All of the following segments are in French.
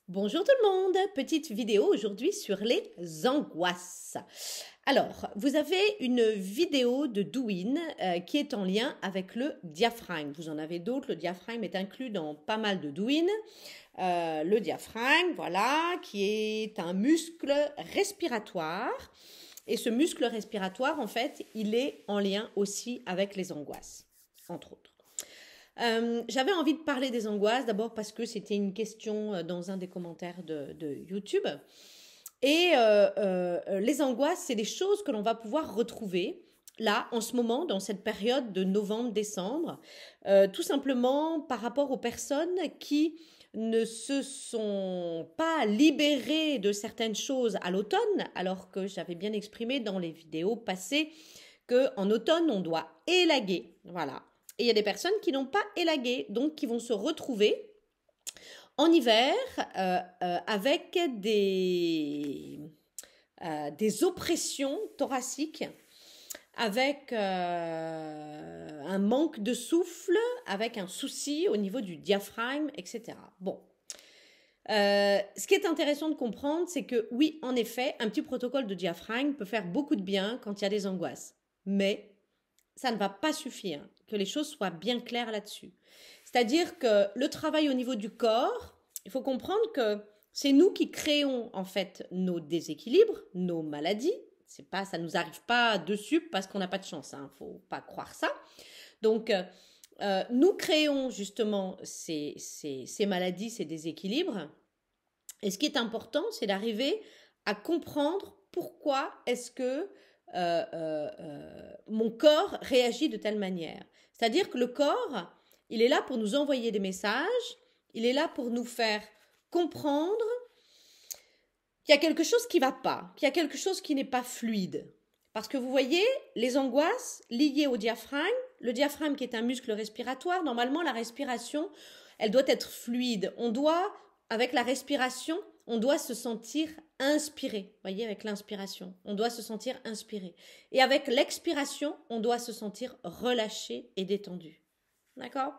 Bonjour tout le monde, petite vidéo aujourd'hui sur les angoisses. Alors, vous avez une vidéo de Douyin qui est en lien avec le diaphragme. Vous en avez d'autres, le diaphragme est inclus dans pas mal de Douyin. Le diaphragme, voilà, qui est un muscle respiratoire. Et ce muscle respiratoire, en fait, il est en lien aussi avec les angoisses, entre autres. J'avais envie de parler des angoisses, d'abord parce que c'était une question dans un des commentaires de YouTube. Et les angoisses, c'est des choses que l'on va pouvoir retrouver là, en ce moment, dans cette période de novembre-décembre, tout simplement par rapport aux personnes qui ne se sont pas libérées de certaines choses à l'automne, alors que j'avais bien exprimé dans les vidéos passées qu'en automne, on doit élaguer. Voilà. Et il y a des personnes qui n'ont pas élagué, donc qui vont se retrouver en hiver avec des oppressions thoraciques, avec un manque de souffle, avec un souci au niveau du diaphragme, etc. Bon. Ce qui est intéressant de comprendre, c'est que oui, en effet, un petit protocole de diaphragme peut faire beaucoup de bien quand il y a des angoisses. Mais ça ne va pas suffire, que les choses soient bien claires là-dessus. C'est-à-dire que le travail au niveau du corps, il faut comprendre que c'est nous qui créons en fait nos déséquilibres, nos maladies. C'est pas, ça nous arrive pas dessus parce qu'on n'a pas de chance, hein, faut pas croire ça. Donc nous créons justement ces maladies, ces déséquilibres. Et ce qui est important, c'est d'arriver à comprendre pourquoi est-ce que mon corps réagit de telle manière. C'est-à-dire que le corps, il est là pour nous envoyer des messages, il est là pour nous faire comprendre qu'il y a quelque chose qui ne va pas, qu'il y a quelque chose qui n'est pas fluide. Parce que vous voyez, les angoisses liées au diaphragme, le diaphragme qui est un muscle respiratoire, normalement la respiration, elle doit être fluide. On doit, avec la respiration, on doit se sentir inspiré. Vous voyez, avec l'inspiration, on doit se sentir inspiré. Et avec l'expiration, on doit se sentir relâché et détendu. D'accord ?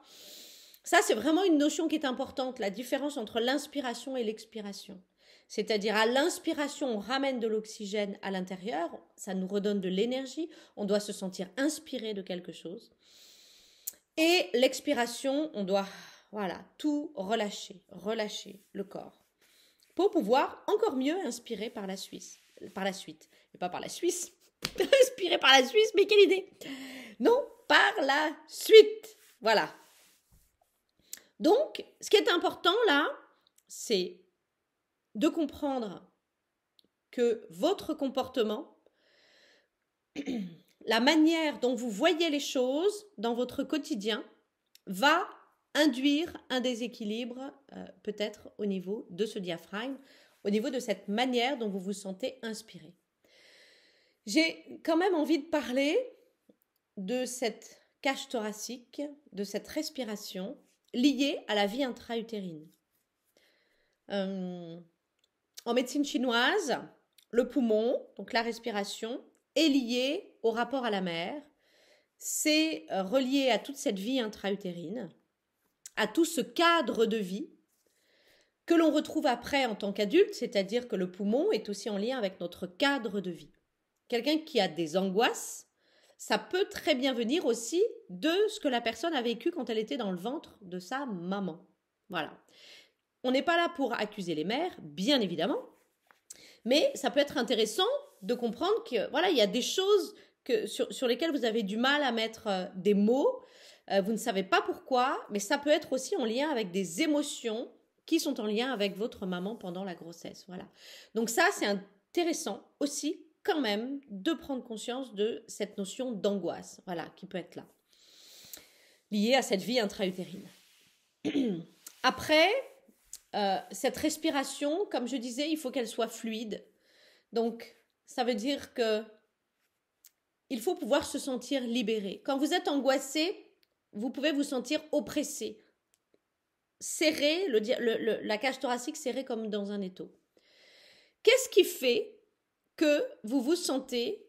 Ça, c'est vraiment une notion qui est importante, la différence entre l'inspiration et l'expiration. C'est-à-dire à l'inspiration, on ramène de l'oxygène à l'intérieur, ça nous redonne de l'énergie, on doit se sentir inspiré de quelque chose. Et l'expiration, on doit tout relâcher, relâcher le corps pour pouvoir encore mieux inspirer par la suite. Et pas par la Suisse. Inspirer par la Suisse, mais quelle idée! Non, par la suite. Voilà. Donc, ce qui est important là, c'est de comprendre que votre comportement, la manière dont vous voyez les choses dans votre quotidien, va induire un déséquilibre peut-être au niveau de ce diaphragme, au niveau de cette manière dont vous vous sentez inspiré. J'ai quand même envie de parler de cette cage thoracique, de cette respiration liée à la vie intra-utérine. En médecine chinoise, le poumon, donc la respiration, est lié au rapport à la mère. C'est relié à toute cette vie intra-utérine, à tout ce cadre de vie que l'on retrouve après en tant qu'adulte, c'est-à-dire que le poumon est aussi en lien avec notre cadre de vie. Quelqu'un qui a des angoisses, ça peut très bien venir aussi de ce que la personne a vécu quand elle était dans le ventre de sa maman. Voilà. On n'est pas là pour accuser les mères, bien évidemment, mais ça peut être intéressant de comprendre que voilà, il y a des choses sur lesquelles vous avez du mal à mettre des mots, vous ne savez pas pourquoi, mais ça peut être aussi en lien avec des émotions qui sont en lien avec votre maman pendant la grossesse. Voilà. Donc ça, c'est intéressant aussi quand même de prendre conscience de cette notion d'angoisse, voilà, qui peut être là, liée à cette vie intra-utérine. Après, cette respiration, comme je disais, il faut qu'elle soit fluide. Donc, ça veut dire que il faut pouvoir se sentir libéré. Quand vous êtes angoissé, vous pouvez vous sentir oppressé, serré, la cage thoracique serrée comme dans un étau. Qu'est-ce qui fait que vous vous sentez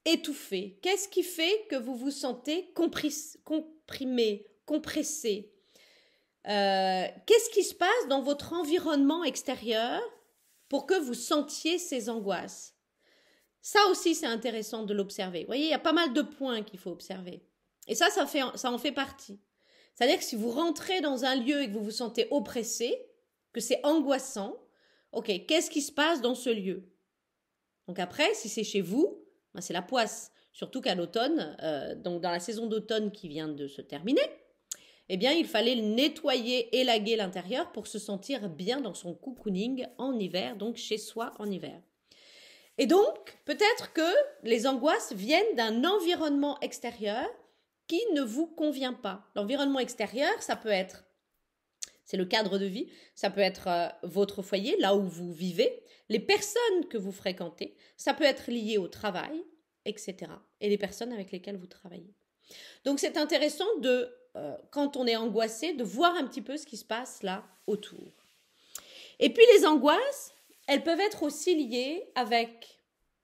étouffé? Qu'est-ce qui fait que vous vous sentez comprimé, compressé? Qu'est-ce qui se passe dans votre environnement extérieur pour que vous sentiez ces angoisses? Ça aussi, c'est intéressant de l'observer. Vous voyez, il y a pas mal de points qu'il faut observer. Et ça en fait partie. C'est-à-dire que si vous rentrez dans un lieu et que vous vous sentez oppressé, que c'est angoissant, ok, qu'est-ce qui se passe dans ce lieu? Donc après, si c'est chez vous, ben c'est la poisse. Surtout qu'à l'automne, donc dans la saison d'automne qui vient de se terminer, eh bien, il fallait nettoyer, élaguer l'intérieur pour se sentir bien dans son cocooning en hiver, donc chez soi en hiver. Et donc, peut-être que les angoisses viennent d'un environnement extérieur qui ne vous convient pas. L'environnement extérieur, ça peut être, c'est le cadre de vie, ça peut être votre foyer, là où vous vivez, les personnes que vous fréquentez, ça peut être lié au travail, etc. Et les personnes avec lesquelles vous travaillez. Donc, c'est intéressant quand on est angoissé, de voir un petit peu ce qui se passe là autour. Et puis, les angoisses, elles peuvent être aussi liées avec,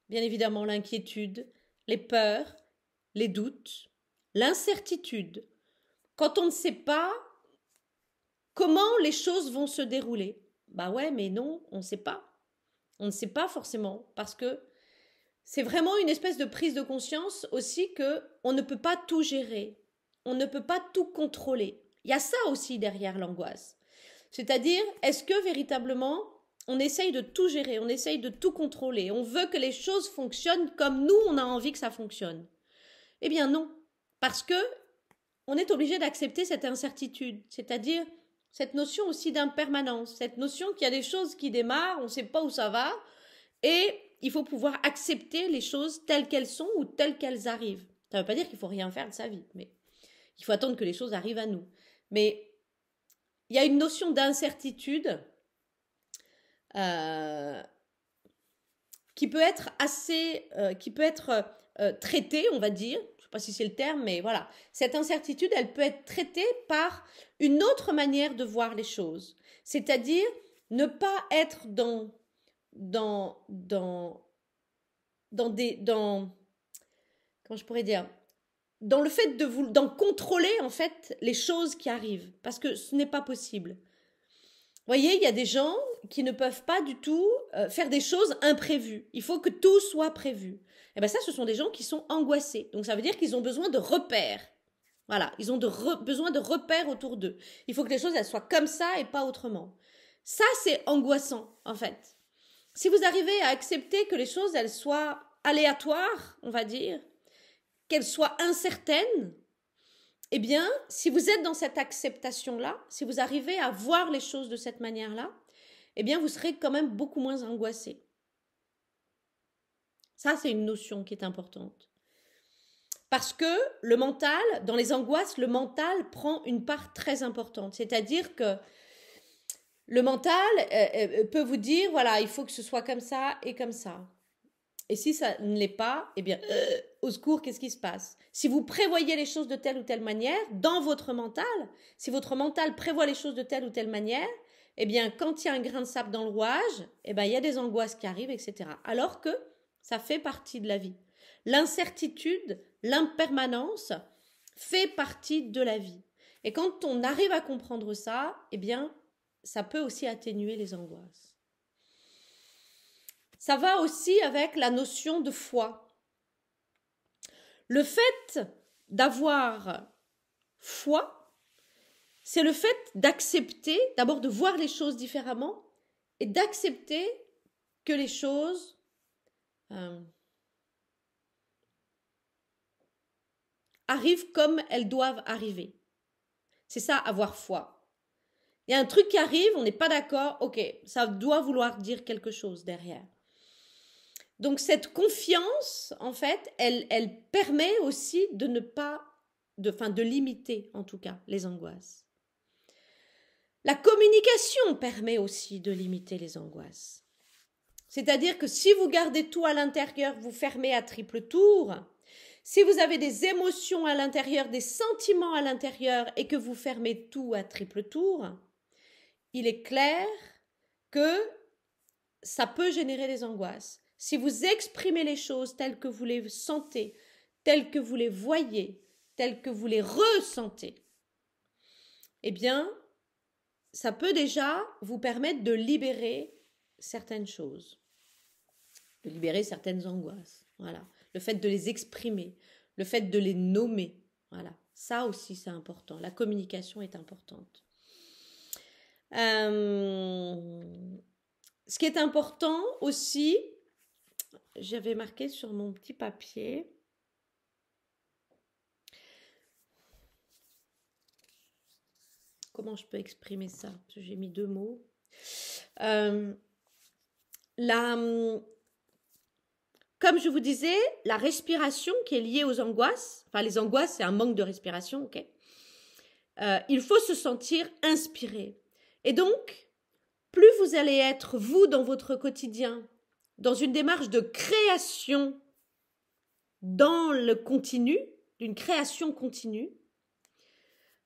bien évidemment, l'inquiétude, les peurs, les doutes, l'incertitude. Quand on ne sait pas comment les choses vont se dérouler. Bah ouais, mais non, on ne sait pas. On ne sait pas forcément, parce que c'est vraiment une espèce de prise de conscience aussi que on ne peut pas tout gérer. On ne peut pas tout contrôler. Il y a ça aussi derrière l'angoisse. C'est-à-dire, est-ce que véritablement, on essaye de tout gérer, on essaye de tout contrôler, on veut que les choses fonctionnent comme nous, on a envie que ça fonctionne? Eh bien non, parce que on est obligé d'accepter cette incertitude, c'est-à-dire cette notion aussi d'impermanence, cette notion qu'il y a des choses qui démarrent, on ne sait pas où ça va, et il faut pouvoir accepter les choses telles qu'elles sont ou telles qu'elles arrivent. Ça ne veut pas dire qu'il ne faut rien faire de sa vie, mais il faut attendre que les choses arrivent à nous. Mais il y a une notion d'incertitude qui peut être traitée, on va dire. Je ne sais pas si c'est le terme, mais voilà. Cette incertitude, elle peut être traitée par une autre manière de voir les choses. C'est-à-dire ne pas être comment je pourrais dire, dans le fait d'en contrôler en fait les choses qui arrivent, parce que ce n'est pas possible. Vous voyez, il y a des gens qui ne peuvent pas du tout faire des choses imprévues. Il faut que tout soit prévu. Et bien ça, ce sont des gens qui sont angoissés. Donc ça veut dire qu'ils ont besoin de repères. Voilà, ils ont besoin de repères autour d'eux. Il faut que les choses elles soient comme ça et pas autrement. Ça, c'est angoissant en fait. Si vous arrivez à accepter que les choses elles soient aléatoires, on va dire, qu'elles soient incertaines, eh bien, si vous êtes dans cette acceptation-là, si vous arrivez à voir les choses de cette manière-là, eh bien, vous serez quand même beaucoup moins angoissé. Ça, c'est une notion qui est importante. Parce que le mental, dans les angoisses, le mental prend une part très importante. C'est-à-dire que le mental peut vous dire, voilà, il faut que ce soit comme ça et comme ça. Et si ça ne l'est pas, eh bien, au secours, qu'est-ce qui se passe? Si vous prévoyez les choses de telle ou telle manière, dans votre mental, si votre mental prévoit les choses de telle ou telle manière, eh bien, quand il y a un grain de sable dans le rouage, eh bien, il y a des angoisses qui arrivent, etc. Alors que ça fait partie de la vie. L'incertitude, l'impermanence fait partie de la vie. Et quand on arrive à comprendre ça, eh bien, ça peut aussi atténuer les angoisses. Ça va aussi avec la notion de foi. Le fait d'avoir foi, c'est le fait d'accepter, d'abord de voir les choses différemment et d'accepter que les choses arrivent comme elles doivent arriver. C'est ça, avoir foi. Il y a un truc qui arrive, on n'est pas d'accord, ok, ça doit vouloir dire quelque chose derrière. Donc cette confiance, en fait, elle permet aussi de limiter en tout cas les angoisses. La communication permet aussi de limiter les angoisses. C'est-à-dire que si vous gardez tout à l'intérieur, vous fermez à triple tour. Si vous avez des émotions à l'intérieur, des sentiments à l'intérieur et que vous fermez tout à triple tour, il est clair que ça peut générer des angoisses. Si vous exprimez les choses telles que vous les sentez, telles que vous les voyez, telles que vous les ressentez, eh bien, ça peut déjà vous permettre de libérer certaines choses, de libérer certaines angoisses. Voilà. Le fait de les exprimer, le fait de les nommer. Voilà. Ça aussi, c'est important. La communication est importante. Ce qui est important aussi, j'avais marqué sur mon petit papier. Comment je peux exprimer ça? Parce que j'ai mis 2 mots. Comme je vous disais, la respiration qui est liée aux angoisses, enfin les angoisses, c'est un manque de respiration, ok? Il faut se sentir inspiré. Et donc, plus vous allez être, vous, dans votre quotidien, dans une démarche de création dans le continu, d'une création continue,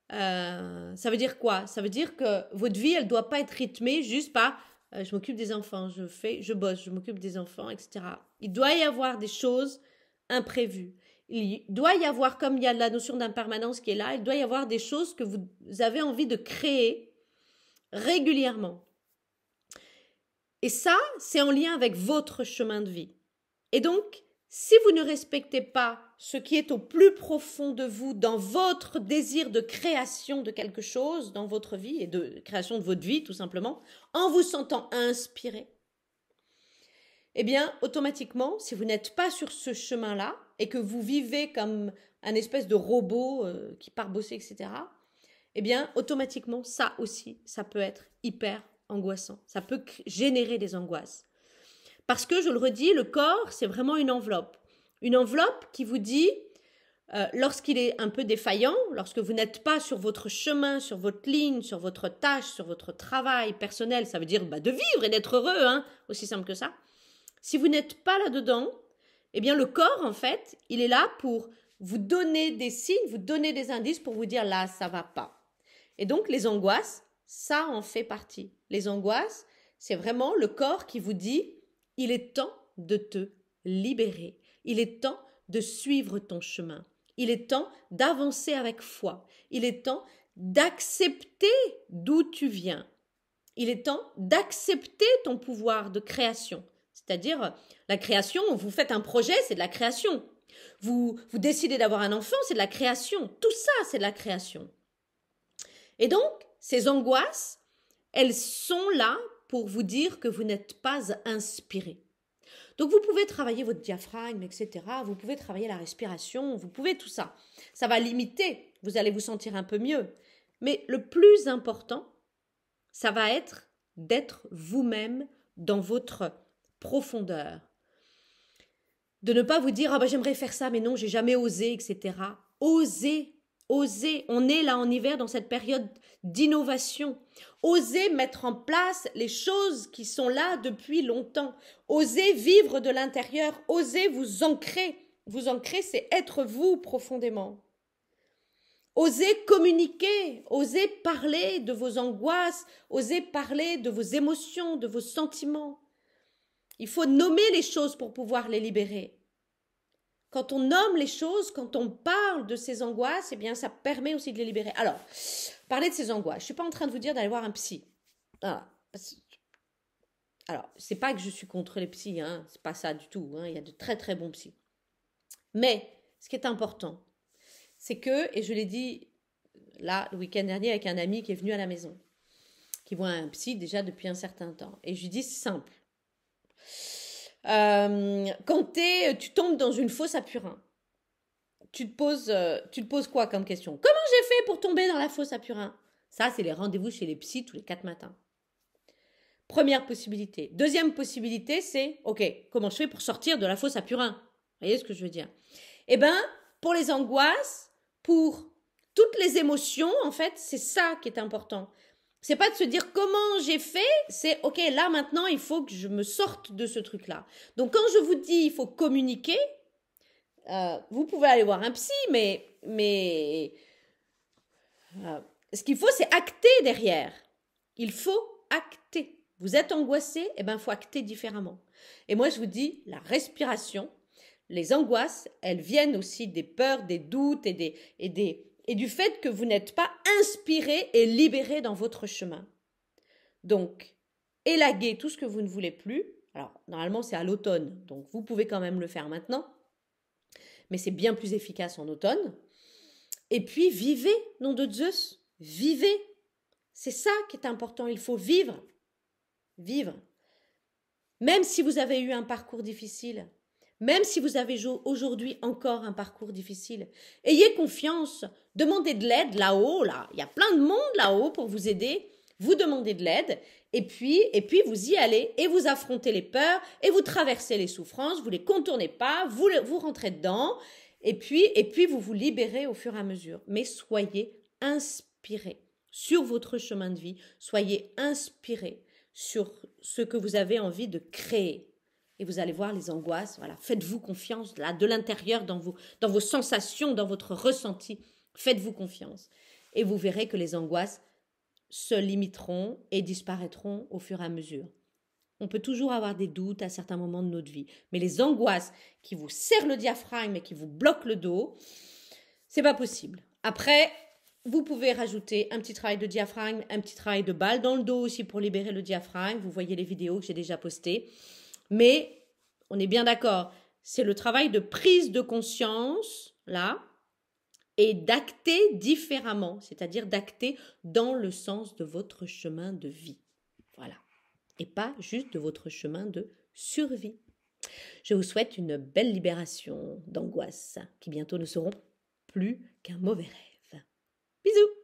ça veut dire quoi? Ça veut dire que votre vie, elle ne doit pas être rythmée juste par je m'occupe des enfants, je bosse, je m'occupe des enfants, etc. Il doit y avoir des choses imprévues. Il doit y avoir, comme il y a la notion d'impermanence qui est là, il doit y avoir des choses que vous avez envie de créer régulièrement. Et ça, c'est en lien avec votre chemin de vie. Et donc, si vous ne respectez pas ce qui est au plus profond de vous, dans votre désir de création de quelque chose dans votre vie, et de création de votre vie tout simplement, en vous sentant inspiré, eh bien, automatiquement, si vous n'êtes pas sur ce chemin-là, et que vous vivez comme un espèce de robot qui part bosser, etc., eh bien, automatiquement, ça aussi, ça peut être hyper angoissant. Ça peut générer des angoisses. Parce que, je le redis, le corps, c'est vraiment une enveloppe. Une enveloppe qui vous dit, lorsqu'il est un peu défaillant, lorsque vous n'êtes pas sur votre chemin, sur votre ligne, sur votre tâche, sur votre travail personnel, ça veut dire de vivre et d'être heureux, hein, aussi simple que ça. Si vous n'êtes pas là-dedans, eh bien le corps, en fait, il est là pour vous donner des signes, vous donner des indices pour vous dire là, ça va pas. Et donc, les angoisses, ça en fait partie. Les angoisses, c'est vraiment le corps qui vous dit il est temps de te libérer. Il est temps de suivre ton chemin. Il est temps d'avancer avec foi. Il est temps d'accepter d'où tu viens. Il est temps d'accepter ton pouvoir de création. C'est-à-dire, la création, vous faites un projet, c'est de la création. Vous décidez d'avoir un enfant, c'est de la création. Tout ça, c'est de la création. Et donc, ces angoisses, elles sont là pour vous dire que vous n'êtes pas inspiré. Donc, vous pouvez travailler votre diaphragme, etc. Vous pouvez travailler la respiration, vous pouvez tout ça. Ça va limiter, vous allez vous sentir un peu mieux. Mais le plus important, ça va être d'être vous-même dans votre profondeur. De ne pas vous dire « Ah j'aimerais faire ça, mais non, j'ai jamais osé, etc. » Osez. Osez, on est là en hiver dans cette période d'innovation. Osez mettre en place les choses qui sont là depuis longtemps. Osez vivre de l'intérieur. Osez vous ancrer. Vous ancrer, c'est être vous profondément. Osez communiquer. Osez parler de vos angoisses. Osez parler de vos émotions, de vos sentiments. Il faut nommer les choses pour pouvoir les libérer. Quand on nomme les choses, quand on parle de ces angoisses, eh bien, ça permet aussi de les libérer. Alors, parler de ces angoisses. Je ne suis pas en train de vous dire d'aller voir un psy. Ah, alors, c'est pas que je suis contre les psys, hein, c'est pas ça du tout. Hein, il y a de très très bons psys. Mais, ce qui est important, c'est que, et je l'ai dit là le week-end dernier avec un ami qui est venu à la maison, qui voit un psy déjà depuis un certain temps. Et je lui dis, c'est simple. Quand tu tombes dans une fosse à purin, tu te poses quoi comme question? Comment j'ai fait pour tomber dans la fosse à purin? Ça, c'est les rendez-vous chez les psys tous les 4 matins. Première possibilité. Deuxième possibilité, c'est, ok, comment je fais pour sortir de la fosse à purin? Vous voyez ce que je veux dire? Eh bien, pour les angoisses, pour toutes les émotions, en fait, c'est ça qui est important. C'est pas de se dire comment j'ai fait, c'est ok, là maintenant il faut que je me sorte de ce truc-là. Donc quand je vous dis il faut communiquer, vous pouvez aller voir un psy, mais ce qu'il faut c'est acter derrière. Il faut acter. Vous êtes angoissé, eh ben il faut acter différemment. Et moi je vous dis la respiration, les angoisses, elles viennent aussi des peurs, des doutes et du fait que vous n'êtes pas inspiré et libéré dans votre chemin. Donc, élaguez tout ce que vous ne voulez plus. Alors, normalement, c'est à l'automne, donc vous pouvez quand même le faire maintenant, mais c'est bien plus efficace en automne. Et puis, vivez, nom de Zeus, vivez. C'est ça qui est important, il faut vivre. Vivre. Même si vous avez eu un parcours difficile, même si vous avez aujourd'hui encore un parcours difficile, ayez confiance, demandez de l'aide là-haut, là. Il y a plein de monde là-haut pour vous aider. Vous demandez de l'aide et puis vous y allez et vous affrontez les peurs et vous traversez les souffrances, vous les contournez pas, vous rentrez dedans et puis vous vous libérez au fur et à mesure. Mais soyez inspirés sur votre chemin de vie, soyez inspirés sur ce que vous avez envie de créer. Et vous allez voir les angoisses, voilà, faites-vous confiance, là, de l'intérieur, dans vos sensations, dans votre ressenti, faites-vous confiance. Et vous verrez que les angoisses se limiteront et disparaîtront au fur et à mesure. On peut toujours avoir des doutes à certains moments de notre vie, mais les angoisses qui vous serrent le diaphragme et qui vous bloquent le dos, c'est pas possible. Après, vous pouvez rajouter un petit travail de diaphragme, un petit travail de balle dans le dos aussi pour libérer le diaphragme. Vous voyez les vidéos que j'ai déjà postées. Mais on est bien d'accord, c'est le travail de prise de conscience, là, et d'acter différemment, c'est-à-dire d'acter dans le sens de votre chemin de vie. Voilà. Et pas juste de votre chemin de survie. Je vous souhaite une belle libération d'angoisse qui bientôt ne seront plus qu'un mauvais rêve. Bisous!